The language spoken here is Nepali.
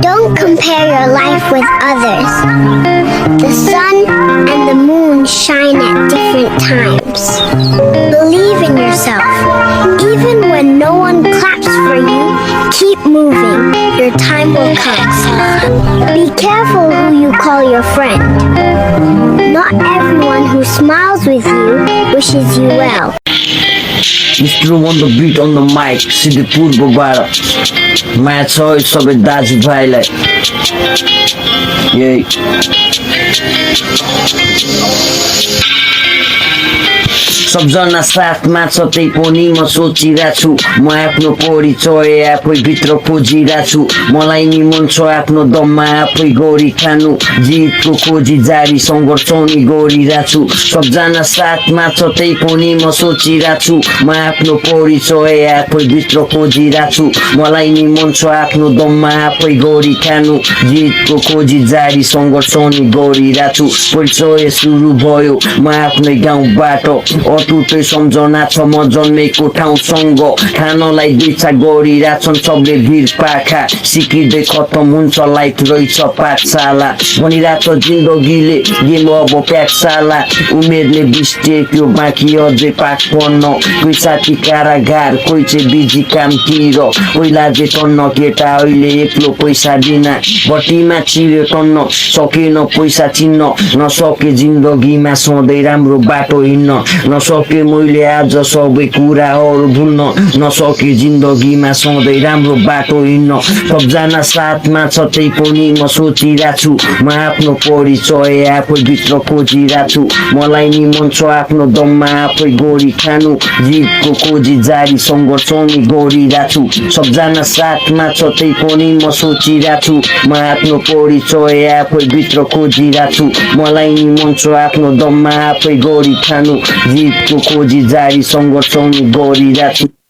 Don't compare your life with others. The sun and the moon shine at different times. Believe in yourself. Even when no one claps for you, keep moving. Your time will come. Be careful who you call your friend. Not everyone who smiles with you wishes you well. Mr. on the beat on the mic, सिधै पूर्वबाट माया छ सबै दाजुभाइलाई यही सबजना साथमा छ त्यही पनि म सोचिरहेको छु म आफ्नो परिचय आफै भित्र खोजिरहेको छु मलाई नि मन छ आफ्नो दममा आफै गरी खानु जितको खोजी जारी सङ्घर्ष नि गरिरहेको छु सबजना साथमा छ त्यही पनि म सोचिरहेको छु म आफ्नो परिचय आफै भित्र खोजिरहेको छु मलाई नि मन छ आफ्नो दममा आफै गरी खानु जितको खोजी जारी सङ्घर्ष नि गरिरहेको छु परिचय सुरु भयो म आफ्नै गाउँबाट अटुटै सम्झना छ म जन्मेको ठाउँसँग खानलाई दुईटा गरिरहेछन् सबले भिड पाखा सिकिँदै खतम हुन्छ लाइफ रहेछ पाठशाला भनिरहेछ जिन्दगीले गेम अब प्याकशाला उमेरले बिस्टेक्यो बाँकी अझै पाठ पढ्न कोही साथी कारागार कोही चाहिँ बिजी कामतिर पहिला जे टन्न केटा अहिले एक्लो पैसा बिना बटीमा चिर्यो टन्न सकेन पैसा चिन्न नसके जिन्दगीमा सधैँ राम्रो बाटो हिँड्न नसके मैले आज सबै कुराहरू भुल्न नसके जिन्दगीमा सधैँ राम्रो बाटो हिँड्न सबजना साथमा छ त्यही पनि म सोचिरहेको छु म आफ्नो परिचय आफै भित्र खोजिरहेको छु मलाई नि मन छ आफ्नो दममा आफै गरी खानु जितको खोजी जारी सङ्घर्ष नि गरिरहेको छु सबजना साथमा छ त्यही पनि म सोचिरहेको छु म आफ्नो परिचय आफै भित्र खोजिरहेको छु मलाई नि मन छ आफ्नो दममा आफै गरी खानु जितको खोजी जारी सङ्घर्ष नि गरिरहेको छु